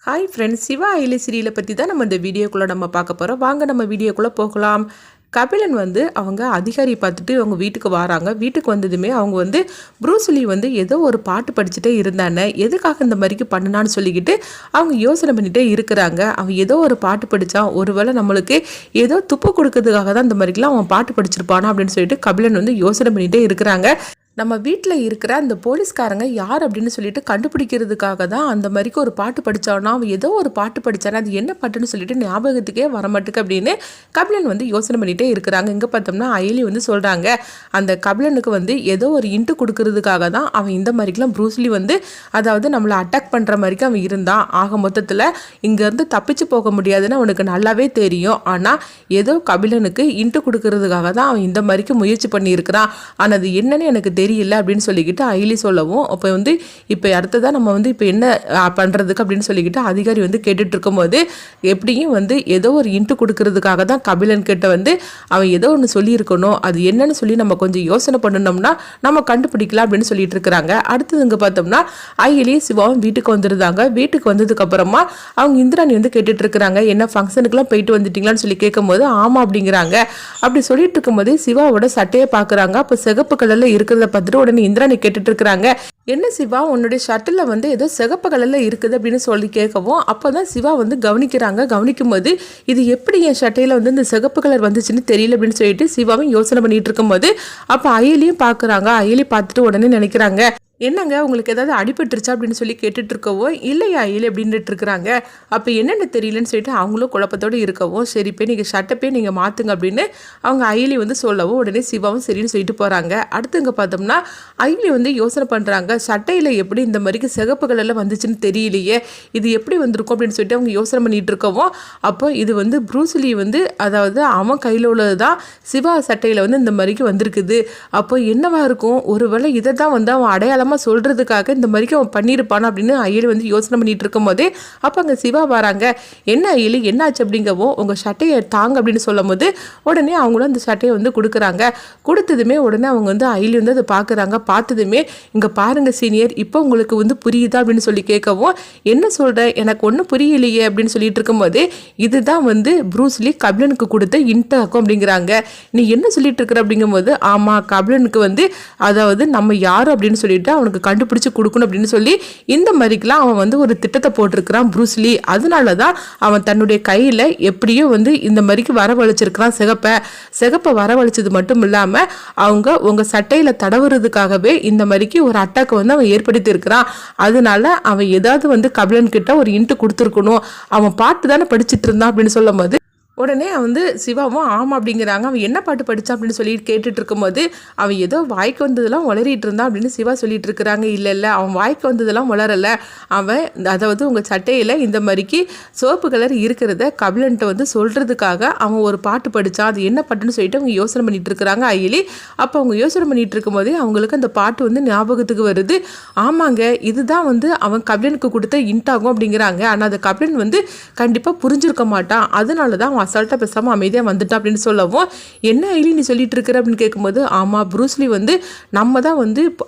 Hi friends, Siva Ayali சீரியலை பற்றி தான் நம்ம இந்த வீடியோக்குள்ளே நம்ம பார்க்க போகிறோம். வாங்க நம்ம வீடியோக்குள்ளே போகலாம். கபிலன் அவங்க அதிகாரி பார்த்துட்டு அவங்க வீட்டுக்கு வராங்க. வீட்டுக்கு வந்ததுமே அவங்க ப்ரூஸ்லி ஏதோ ஒரு பாட்டு படிச்சுட்டே இருந்தானே, எதுக்காக இந்த மாதிரிக்கு பண்ணினான்னு சொல்லிக்கிட்டு அவங்க யோசனை பண்ணிகிட்டே இருக்கிறாங்க. அவன் ஏதோ ஒரு பாட்டு படித்தான், ஒருவேளை நம்மளுக்கு ஏதோ துப்பு கொடுக்கறதுக்காக தான் இந்த மாதிரிக்கெலாம் அவன் பாட்டு படிச்சிருப்பானா அப்படின்னு சொல்லிட்டு கபிலன் யோசனை பண்ணிகிட்டே இருக்கிறாங்க. நம்ம வீட்டில் இருக்கிற அந்த போலீஸ்காரங்க யார் அப்படின்னு சொல்லிட்டு கண்டுபிடிக்கிறதுக்காக தான் அந்த மாதிரிக்கு ஒரு பாட்டு படித்தானா, அவன் ஏதோ ஒரு பாட்டு படித்தானா, அது என்ன பாட்டுன்னு சொல்லிட்டு ஞாபகத்துக்கே வரமாட்டுக்கு அப்படின்னு கபிலன் யோசனை பண்ணிகிட்டே இருக்கிறாங்க. இங்கே பார்த்தோம்னா அயலி சொல்கிறாங்க, அந்த கபிலனுக்கு ஏதோ ஒரு இன்ட்டு கொடுக்கறதுக்காக தான் அவன் இந்த மாதிரிக்கெலாம் ப்ரூஸ்லி அதாவது நம்மளை அட்டாக் பண்ணுற மாதிரிக்கு அவன் இருந்தான். ஆக மொத்தத்தில் இங்கேருந்து தப்பிச்சு போக முடியாதுன்னு அவனுக்கு நல்லாவே தெரியும். ஆனால் ஏதோ கபிலனுக்கு இன்ட்டு கொடுக்கறதுக்காக தான் அவன் இந்த மாதிரிக்கு முயற்சி பண்ணியிருக்கிறான். ஆனால் அது என்னன்னு எனக்கு தெரியல அப்படின்னு சொல்லிக்கிட்டு அயலி சொல்லவும், அப்போ இப்போ அடுத்ததான் நம்ம இப்போ என்ன பண்ணுறதுக்கு அப்படின்னு சொல்லிக்கிட்டு அதிகாரி கேட்டுட்டு இருக்கும்போது, எப்படியும் ஏதோ ஒரு இன்ட்டு கொடுக்கறதுக்காக தான் கபிலன் கிட்ட அவன் ஏதோ ஒன்று சொல்லியிருக்கணும், அது என்னன்னு சொல்லி நம்ம கொஞ்சம் யோசனை பண்ணணும்னா நம்ம கண்டுபிடிக்கலாம் அப்படின்னு சொல்லிட்டு இருக்கிறாங்க. அடுத்தது இங்கே பார்த்தோம்னா அயலி சிவாவும் வீட்டுக்கு வந்துருந்தாங்க. வீட்டுக்கு வந்ததுக்கு அப்புறமா அவங்க இந்திராணி கேட்டுட்டு இருக்கிறாங்க, என்ன ஃபங்க்ஷனுக்குலாம் போயிட்டு வந்துட்டீங்களான்னு சொல்லி கேட்கும்போது ஆமா அப்படிங்கிறாங்க. அப்படி சொல்லிட்டு இருக்கும்போது சிவாவோட சட்டையை பார்க்குறாங்க. அப்போ சிகப்பு கலரில் இருக்கிறத பார்த்துட்டு உடனே இந்திராணி கேட்டுட்டு இருக்கிறாங்க, என்ன சிவா உன்னுடைய ஷர்ட்டில் ஏதோ சிகப்பு கலரில் இருக்குது அப்படின்னு சொல்லி கேட்கவும், அப்போ தான் சிவா கவனிக்கிறாங்க. கவனிக்கும் போது இது எப்படி என் ஷர்ட்டையில் இந்த சிகப்பு கலர் வந்துச்சுன்னு தெரியல அப்படின்னு சொல்லிட்டு சிவாவும் யோசனை பண்ணிட்டு இருக்கும்போது அப்போ அயலியும் பார்க்குறாங்க. அயலி பார்த்துட்டு உடனே நினைக்கிறாங்க, என்னங்க உங்களுக்கு ஏதாவது அடிபட்டுருச்சா அப்படின்னு சொல்லி கேட்டுட்டு இருக்கவோ, இல்லையா அயலி அப்படின்ட்டு இருக்கிறாங்க. அப்போ என்னென்ன தெரியலன்னு சொல்லிட்டு அவங்களும் குழப்பத்தோடு இருக்கவும், சரி போய் நீங்கள் ஷர்ட்டை போய் நீங்கள் மாற்றுங்க அப்படின்னு அவங்க அயலி சொல்லவும் உடனே சிவாவும் சரின்னு சொல்லிட்டு போகிறாங்க. அடுத்து இங்கே பார்த்தோம்னா அயலி யோசனை பண்ணுறாங்க, சட்டையில் எப்படி இந்த மாதிரிக்கு சிகப்பு கலரில் வந்துச்சுன்னு தெரியலையே, இது எப்படி வந்திருக்கும் அப்படின்னு சொல்லிட்டு அவங்க யோசனை பண்ணிட்டு இருக்கவும், அப்போ இது ப்ரூஸ்லி அதாவது அவன் கையில் உள்ளது தான் சிவா சட்டையில் இந்த மாதிரிக்கு வந்திருக்குது. அப்போ என்னவா இருக்கும், ஒருவேளை இதை தான் அவன் அடையாளம் சொல்றதுக்காக இந்த மாதிரி அவன் பண்ணியிருப்பான் அப்படின்னு அயலி யோசனை பண்ணிட்டு இருக்கும் போதே அப்போ அங்கே சிவா வராங்க. என்ன அயலி என்னாச்சு அப்படிங்கவும், உங்க சட்டையை தாங்க அப்படின்னு சொல்லும் போது உடனே அவங்களும் அந்த சட்டையை கொடுக்குறாங்க. கொடுத்ததுமே உடனே அவங்க அயலி அதை பார்க்குறாங்க. பார்த்ததுமே இங்கே பாருங்க சீனியர், இப்போ உங்களுக்கு புரியுதா அப்படின்னு சொல்லி கேட்கவும், என்ன சொல்ற எனக்கு ஒன்றும் புரியலையே அப்படின்னு சொல்லிட்டு இருக்கும்போது, இதுதான் ப்ரூஸ்லி கபிலனுக்கு கொடுத்த இன்டாக்கும் அப்படிங்கிறாங்க. நீ என்ன சொல்லிட்டு இருக்கிற அப்படிங்கும்போது, ஆமா கபிலனுக்கு அதாவது நம்ம யாரும் அப்படின்னு சொல்லிட்டு அவனுக்கு கண்டுபிடிச்சு கொடுக்கணும் அப்படின்னு சொல்லி இந்த மாதிரிக்கெல்லாம் அவன் ஒரு திட்டத்தை போட்டிருக்கிறான் ப்ரூஸ்லி. அதனால தான் அவன் தன்னுடைய கையில் எப்படியோ இந்த மாதிரிக்கு வரவழைச்சிருக்கிறான். சிகப்பை வரவழைச்சது மட்டும் இல்லாமல் அவங்க உங்கள் சட்டையில் தடவுறதுக்காகவே இந்த மாதிரிக்கு ஒரு அட்டாக்கை அவன் ஏற்படுத்தி இருக்கிறான். அதனால அவன் ஏதாவது கபிலன் கிட்ட ஒரு இன்ட்டு கொடுத்துருக்கணும், அவன் பாட்டு தானே படிச்சுட்டு இருந்தான் அப்படின்னு சொல்லும் போது உடனே சிவாவும் ஆமாம் அப்படிங்கிறாங்க. அவன் என்ன பாட்டு படித்தான் அப்படின்னு சொல்லி கேட்டுட்டு இருக்கும்போது, அவன் ஏதோ வாய்க்கு வந்ததெல்லாம் வளரிட்டு இருந்தான் அப்படின்னு சிவா சொல்லிட்டு இருக்கிறாங்க. இல்லை அவன் வாய்க்கு வந்ததெல்லாம் வளரலை, அவன் அதாவது உங்கள் சட்டையில் இந்த மாதிரிக்கு சிவப்பு கலர் இருக்கிறத கபிலன்ட்ட சொல்கிறதுக்காக அவன் ஒரு பாட்டு படித்தான், அது என்ன பாட்டுன்னு சொல்லிட்டு அவங்க யோசனை பண்ணிட்டு இருக்கிறாங்க அயலி. அப்போ அவங்க யோசனை பண்ணிட்டு இருக்கும்போதே அவங்களுக்கு அந்த பாட்டு ஞாபகத்துக்கு வருது. ஆமாங்க இதுதான் அவன் கபிலனுக்கு கொடுத்த இன்டாகும் அப்படிங்கிறாங்க. ஆனால் அந்த கபிலன் கண்டிப்பாக புரிஞ்சிருக்க மாட்டான், அதனால தான் அவன் அசால்ட்டாக பேசாமல் அமைதியாக வந்துட்டா அப்படின்னு சொல்லவும், என்ன அயலி நீ சொல்லிட்டு இருக்கிற அப்படின்னு கேட்கும்போது, ஆமாம் ப்ரூஸ்லி நம்ம தான்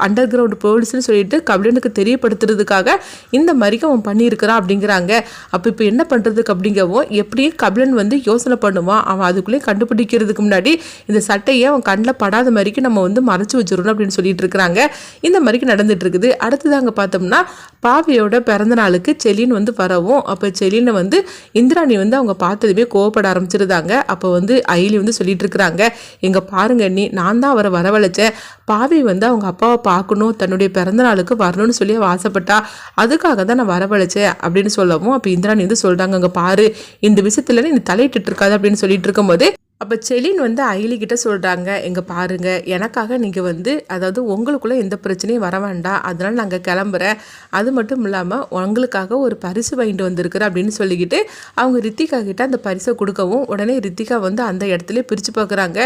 அண்டர் கிரவுண்ட் போலீஸ்னு சொல்லிட்டு கபிலனுக்கு தெரியப்படுத்துறதுக்காக இந்த மாதிரிக்கு அவன் பண்ணியிருக்கிறான் அப்படிங்கிறாங்க. அப்போ இப்போ என்ன பண்ணுறதுக்கு அப்படிங்கவும், எப்படியும் கபிலன் யோசனை பண்ணுவான், அவன் அதுக்குள்ளேயே கண்டுபிடிக்கிறதுக்கு முன்னாடி இந்த சட்டையை அவன் கண்ணில் படாத மாதிரிக்கு நம்ம மறைச்சு வச்சிடணும் அப்படின்னு சொல்லிட்டு இருக்கிறாங்க. இந்த மாதிரிக்கு நடந்துட்டு இருக்குது. அடுத்ததாங்க பார்த்தோம்னா பாவியோட பிறந்த நாளுக்கு செலின் வரவும், அப்போ செலினை இந்திராணி அவங்க பார்த்ததுமே கோவப்பட ஆரம்பிச்சிருந்தாங்க. அப்போ அயலி சொல்லிட்டு இருக்கிறாங்க, எங்க பாருங்க நீ நான் தான் அவரை வரவழைச்சேன், பாவி அவங்க அப்பாவை பார்க்கணும், தன்னுடைய பிறந்த நாளுக்கு வரணும்னு சொல்லி ஆசைப்பட்டா, அதுக்காக தான் நான் வரவழைச்சேன் அப்படின்னு சொல்லவும், அப்போ இந்திராணி சொல்றாங்க, அங்கே பாரு இந்த விஷயத்துல நீ தலையிட்டு இருக்காது அப்படின்னு சொல்லிட்டு இருக்கும்போது அப்போ செலின் அயலி கிட்ட சொல்கிறாங்க, எங்கே பாருங்கள் எனக்காக நீங்கள் அதாவது உங்களுக்குள்ளே எந்த பிரச்சனையும் வர வேண்டாம், அதனால் நாங்கள் கிளம்புறேன், அது மட்டும் இல்லாமல் உங்களுக்காக ஒரு பரிசு வாங்கிட்டு வந்திருக்குற அப்படின்னு சொல்லிக்கிட்டு அவங்க ரித்திகா கிட்ட அந்த பரிசை கொடுக்கவும், உடனே ரித்திகா அந்த இடத்துல பிரித்து பார்க்குறாங்க.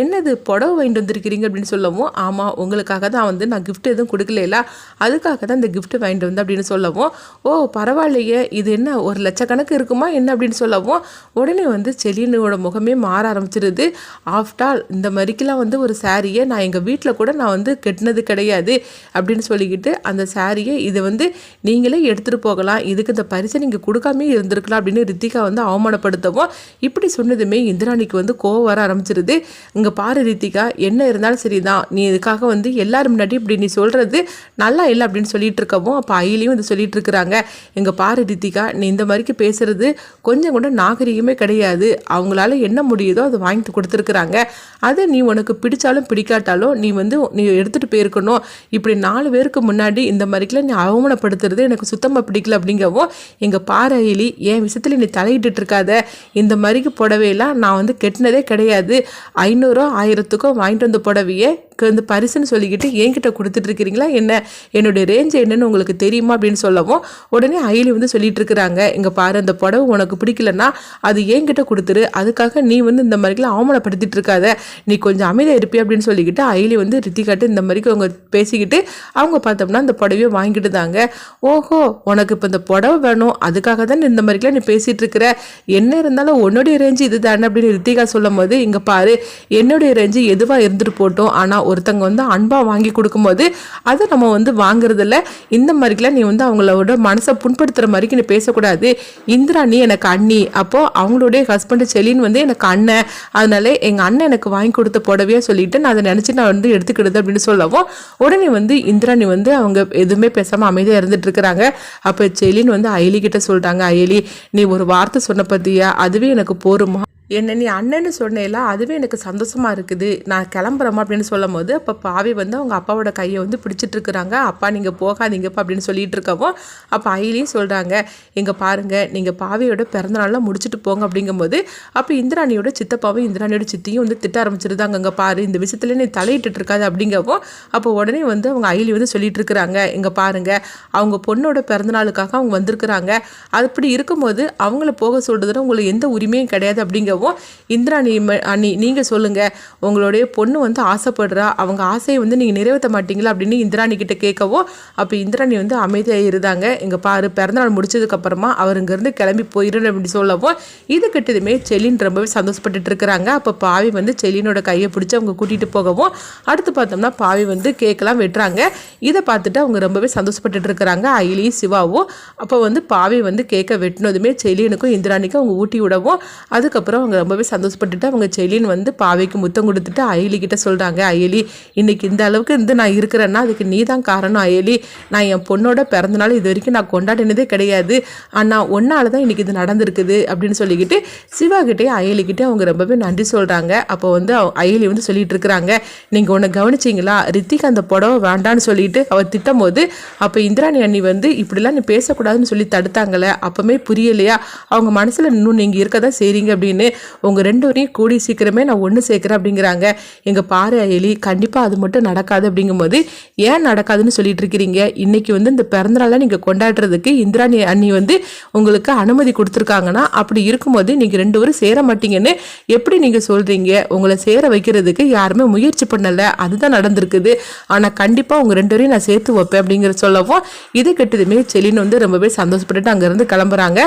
என்னது புடவை வாங்கிட்டு வந்திருக்கிறீங்க அப்படின்னு சொல்லவும், ஆமாம் உங்களுக்காக தான் நான் கிஃப்ட் எதுவும் கொடுக்கல, அதுக்காக தான் இந்த கிஃப்ட் வாங்கிட்டு வந்தேன் அப்படின்னு சொல்லவும், ஓ பரவாயில்லையே இது என்ன 1 லட்சக்கணக்கு இருக்குமா என்ன அப்படின்னு சொல்லவும், உடனே செலினோட முகமே மாற ஆரம்பிச்சிருது. ஆஃப்டர் ஆல் இந்த மாதிரிக்கெல்லாம் வந்து ஒரு சாரியை நான் எங்கள் வீட்டில் கூட நான் வந்து கட்டினது கிடையாது அப்படின்னு சொல்லிக்கிட்டு அந்த சாரியை இதை வந்து நீங்களே எடுத்துகிட்டு போகலாம், இதுக்கு இந்த பரிசை நீங்கள் கொடுக்காமே இருந்திருக்கலாம் அப்படின்னு ரித்திகா வந்து அவமானப்படுத்தவும் இப்படி சொன்னதுமே இந்திராணிக்கு வந்து கோவம் வர ஆரம்பிச்சிருது. இங்கே பாரு ரித்திகா, என்ன இருந்தாலும் சரிதான், நீ இதுக்காக வந்து எல்லாரும் முன்னாடி இப்படி நீ சொல்கிறது நல்லா இல்லை அப்படின்னு சொல்லிட்டு இருக்கவும் அப்போ அயிலையும் இது சொல்லிட்டு இருக்கிறாங்க. எங்கே பாரு ரித்திகா, நீ இந்த மாதிரிக்கு பேசுறது கொஞ்சம் கூட நாகரிகமே கிடையாது. அவங்களால என்ன முடியுதோ அதை வாங்கிட்டு கொடுத்துருக்குறாங்க. அதை நீ உனக்கு பிடிச்சாலும் பிடிக்காட்டாலும் நீ எடுத்துகிட்டு போயிருக்கணும். இப்படி 4 பேருக்கு முன்னாடி இந்த மாதிரிக்கெல்லாம் நீ அவமானப்படுத்துறது எனக்கு சுத்தமாக பிடிக்கல அப்படிங்கவும் எங்கள் பாரு அயிலி, என் விஷயத்தில் நீ தலையிட்டு இருக்காத, இந்த மாதிரிக்கு புடவையெல்லாம் நான் வந்து கெட்டினதே கிடையாது. 500 1000க்கோ வாங்கிட்டு வந்த புடவையே வந்து பரிசுன்னு சொல்லிக்கிட்டு என்கிட்ட கொடுத்துட்டு இருக்கிறீங்களா என்ன, என்னுடைய ரேஞ்ச் என்னன்னு உங்களுக்கு தெரியுமா அப்படின்னு சொல்லவும் உடனே அயிலி வந்து சொல்லிட்டு இருக்கிறாங்க. இங்கே பாரு, அந்த புடவை உனக்கு பிடிக்கலன்னா அது என்கிட்ட கொடுத்துரு, அதுக்காக நீ வந்து இந்த மாதிரிலாம் அவமானப்படுத்திட்டு இருக்காத, நீ கொஞ்சம் அமைதியாக இருப்பி அப்படின்னு சொல்லிக்கிட்டு அயிலி வந்து ரித்திகாட்டு இந்த மாதிரிக்கு அவங்க பேசிக்கிட்டு அவங்க பார்த்தோம்னா அந்த புடவையை வாங்கிட்டு தாங்க. ஓஹோ, உனக்கு இப்போ இந்த புடவை வேணும், அதுக்காக தான் இந்த மாதிரிலாம் நீ பேசிகிட்டு இருக்கிற, என்ன இருந்தாலும் உன்னுடைய ரேஞ்சு இது தானே அப்படின்னு ரித்திகா சொல்லும் போது இங்கே பாரு, என்னுடைய ரேஞ்சு எதுவாக இருந்துட்டு போட்டோம், ஆனால் ஒருத்தங்க வந்து அன்பாக வாங்கி கொடுக்கும்போது அதை நம்ம வந்து வாங்குறதில்ல. இந்த மாதிரிலாம் நீ வந்து அவங்களோட மனசை புண்படுத்துகிற மாதிரிக்கு நீ பேசக்கூடாது. இந்திராணி எனக்கு அண்ணி, அப்போது அவங்களுடைய ஹஸ்பண்டு செலின் வந்து எனக்கு அண்ணன், அதனால எங்கள் அண்ணன் எனக்கு வாங்கி கொடுத்த புடவையாக சொல்லிட்டு நான் அதை நினச்சி நான் வந்து எடுத்துக்கிடுது அப்படின்னு சொல்லவும் உடனே வந்து இந்திராணி வந்து அவங்க எதுவுமே பேசாமல் அமைதியாக இருந்துட்டு இருக்கிறாங்க. அப்போ செலின் வந்து அயலி கிட்ட சொல்கிறாங்க, அயலி நீ ஒரு வார்த்தை சொன்ன பற்றியா, அதுவே எனக்கு போருமா, என்ன நீ அண்ணன்னு சொன்னேல அதுவே எனக்கு சந்தோஷமாக இருக்குது, நான் கிளம்புறேம்மா அப்படின்னு சொல்லும் போது அப்போ பாவி வந்து அவங்க அப்பாவோட கையை வந்து பிடிச்சிட்டு இருக்கிறாங்க. அப்பா நீங்கள் போகாதீங்கப்பா அப்படின்னு சொல்லிட்டு இருக்கவும் அப்போ அயிலையும் சொல்கிறாங்க, எங்கே பாருங்கள், நீங்கள் பாவியோட பிறந்தநாள்லாம் முடிச்சுட்டு போங்க அப்படிங்கும்போது அப்போ இந்திராணியோட சித்தப்பாவும் இந்திராணியோட சித்தியும் வந்து திட்ட ஆரம்பிச்சிருந்தாங்க. அங்கே பாரு, இந்த விஷயத்துல நீ தலையிட்டு இருக்காது அப்படிங்கவும் அப்போ உடனே வந்து அவங்க அயிலி வந்து சொல்லிட்டு இருக்கிறாங்க, இங்கே பாருங்கள், அவங்க பொண்ணோட பிறந்தநாளுக்காக அவங்க வந்திருக்கிறாங்க, அப்படி இருக்கும்போது அவங்கள போக சொல்றதுல உங்களுக்கு எந்த உரிமையும் கிடையாது அப்படிங்க. இந்திராணி அண்ணி நீங்க சொல்லுங்க, உங்களுடைய பொண்ணு வந்து ஆசைப்படுறா, அவங்க ஆசையை வந்து நீங்க நிறைவேற்ற மாட்டீங்களா அப்படின்னு இந்திராணி கிட்ட கேட்கவும் அப்போ இந்திராணி வந்து அமைதியாக இருந்தாங்க. இங்க பாரு, பிறந்தநாள் முடிச்சதுக்கு அப்புறமா அவர் இங்கிருந்து கிளம்பி போயிடணும் அப்படின்னு சொல்லவும் இது கிட்டதுமே செலின் ரொம்பவே சந்தோஷப்பட்டுட்டு இருக்கிறாங்க. அப்போ பாவி வந்து செலினோட கையை பிடிச்சி அவங்க கூட்டிட்டு போகவும் அடுத்து பார்த்தோம்னா பாவி வந்து கேக்கெல்லாம் வெட்டுறாங்க. இதை பார்த்துட்டு அவங்க ரொம்பவே சந்தோஷப்பட்டுட்டு இருக்கிறாங்க, அயிலியும் சிவாவும். அப்போ வந்து பாவி வந்து கேக்கை வெட்டினதுமே செலினுக்கும் இந்திராணிக்கும் அவங்க ஊட்டி விடவும் அதுக்கப்புறம் அவங்க ரொம்பவே சந்தோஷப்பட்டுட்டு அவங்க செலின் வந்து பாவைக்கு முத்தம் கொடுத்துட்டு அயலி கிட்ட சொல்கிறாங்க, அயலி இன்னைக்கு இந்த அளவுக்கு இருந்து நான் இருக்கிறேன்னா அதுக்கு நீ தான் காரணம் அயலி, நான் என் பொண்ணோட பிறந்தநாள் இது வரைக்கும் நான் கொண்டாடினதே கிடையாது, ஆனால் ஒன்னால தான் இன்னைக்கு இது நடந்திருக்குது அப்படின்னு சொல்லிக்கிட்டு சிவாகிட்டே அயலிக்கிட்டே அவங்க ரொம்பவே நன்றி சொல்கிறாங்க. அப்போ வந்து அயலி வந்து சொல்லிட்டு இருக்கிறாங்க, நீங்கள் ஒன்று கவனிச்சிங்களா, ரித்திகா அந்த புடவை வேண்டான்னு சொல்லிட்டு அவள் திட்டும் போது அப்போ இந்திராணி அண்ணி வந்து இப்படிலாம் நீ பேசக்கூடாதுன்னு சொல்லி தடுத்தாங்களே, அப்போமே புரியலையா, அவங்க மனசில் இன்னும் நீங்கள் இருக்க தான் செய்றீங்க அப்படின்னு உங்க 2 பேரையும் கூடி சீக்கிரமே நான் ஒன்று சேர்க்கிறேன் அப்படிங்கிறாங்க. எங்க பாரு அயலி, கண்டிப்பா அது மட்டும் நடக்காது அப்படிங்கும்போது ஏன் நடக்காதுன்னு சொல்லிட்டு இருக்கிறீங்க, இன்னைக்கு வந்து இந்த பிறந்தநாளை நீங்க கொண்டாடுறதுக்கு இந்திராணி அண்ணி வந்து உங்களுக்கு அனுமதி கொடுத்துருக்காங்கன்னா அப்படி இருக்கும்போது நீங்க 2 பேரும் சேர மாட்டீங்கன்னு எப்படி நீங்க சொல்றீங்க, உங்களை சேர வைக்கிறதுக்கு யாருமே முயற்சி பண்ணல, அதுதான் நடந்திருக்குது, ஆனா கண்டிப்பா உங்க 2 பேரையும் நான் சேர்த்து வைப்பேன் அப்படிங்கிற சொல்லவும் இதை கெட்டதுமே செலின் வந்து ரொம்பவே சந்தோஷப்பட்டுட்டு அங்கிருந்து கிளம்புறாங்க.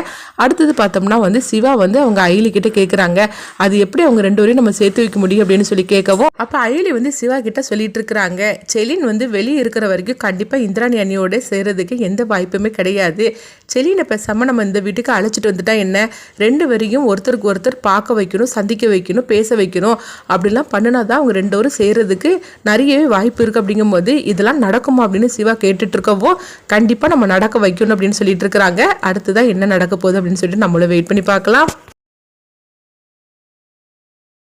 அடுத்தது பார்த்தோம்னா வந்து சிவா வந்து அவங்க அயலி கிட்ட கேட்குறாங்க, அது எப்படி அவங்க 2 பேரையும் நம்ம சேர்த்து வைக்க முடியும் அப்படின்னு சொல்லி கேட்கவும் அப்போ அயலி வந்து சிவா கிட்ட சொல்லிட்டு இருக்கிறாங்க, செலின் வந்து வெளியே இருக்கிற வரைக்கும் கண்டிப்பாக இந்திராணி அண்ணியோட சேர்றதுக்கு எந்த வாய்ப்புமே கிடையாது, செலினை பேசாமல் நம்ம இந்த வீட்டுக்கு அழைச்சிட்டு வந்துட்டா என்ன, 2 பேரையும் ஒருத்தருக்கு ஒருத்தர் பார்க்க வைக்கணும், சந்திக்க வைக்கணும், பேச வைக்கணும், அப்படிலாம் பண்ணினா தான் அவங்க 2 பேரும் சேர்றதுக்கு நிறையவே வாய்ப்பு இருக்குது அப்படிங்கும்போது இதெல்லாம் நடக்குமா அப்படின்னு சிவா கேட்டுட்டு இருக்கவும் கண்டிப்பாக நம்ம நடக்க வைக்கணும் அப்படின்னு சொல்லிட்டு இருக்கிறாங்க. அடுத்ததான் என்ன நடக்க போகுது அப்படின்னு சொல்லிட்டு நம்மளும் வெயிட் பண்ணி பார்க்கலாம்.